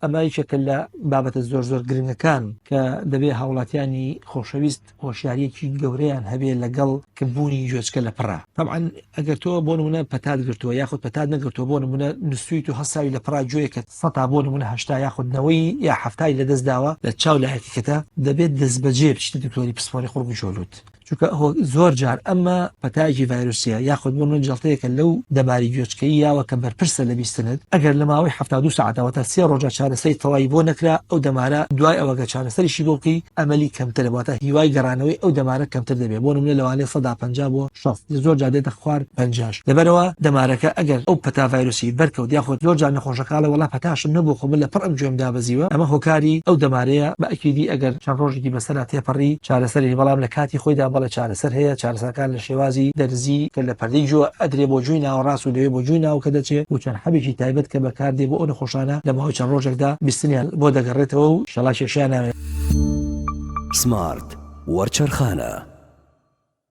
ئەمە یەکێکە لە بابەتە زۆر گرنگەکان کە دەبێت هاوڵاتیانی خۆشەویست هۆشیاریەکی گەورەیان هەبێ لەگەڵ کەمبوونی گوێچکە لە پڕا. طبعاً ئەگەر تۆ بۆ نمونە پەتات گرتووە یاخود پەتات نەگرتووە بۆ نمونە نووسیت و هەساوی لە پڕا گوێیەکە 100 بۆ نمونە 80 یاخودنەوەی یا 70 لەدەست داوە لە چاو لایەکەکەتە دەبێت دەست بەجێ بچیتە دکتۆری پسپۆڕی خوڕ و جۆلووت. چونکە زۆر جار ئەمە پەتایکی ڤایرۆسیە یاخود بۆ من جەڵتەیەکە لەو دەماری گوێچکەی یاوە کە بەرپرسە لە بیستنت ئەگەر لە ماوەی 72 ساعتەوە تا 3 ڕۆژە چارەسەری تەواوی بۆ نەکرا ئەو دەمارە دوای ئەوەگە چارەسەریشی بۆ بکەی ئەمەلی کەمترە بواتە هیوای گەڕانەوەی ئەو دەمارە کەمتر دەبێت بۆ نمونە لەوانەیە 150 بۆ 60 زۆر جار دێتە خوار 50. لەبەرەوە دەمارەکە ئەگەر ئەو پەتا ڤایرۆسی بەرکەوت یاخود زۆر جار نەخۆشەکانە وڵا پەتاشم نەبوو خۆ من لە پڕ ئەم گوێم دابەزیوە ئەمە هۆکاری ئەو دەمارەیە بە ئەکیدی ئەگەر چەند ڕۆژێکی بەسەرا تێپەڕی چارەسەری بەڵام لە کاتی خۆیدا بەڵێ چارەسەر هەیە چارەسەرەکان لە شێوازی دەرزی کە لە پەردەی جووە ئەدرێ بۆ جووی ناوەڕاست و لەوێ بۆ جووی ناو کە دەچێت و چەند حەبێکی تایبەت کە بەکاردێ بۆ ئەو نەخۆشانە لە ماوەی چەند ڕۆژێکدا بیستنیان بۆ دەگەڕێتەوە و شەڵا کێشیان ناوێت. سمارت وەرچەرخانە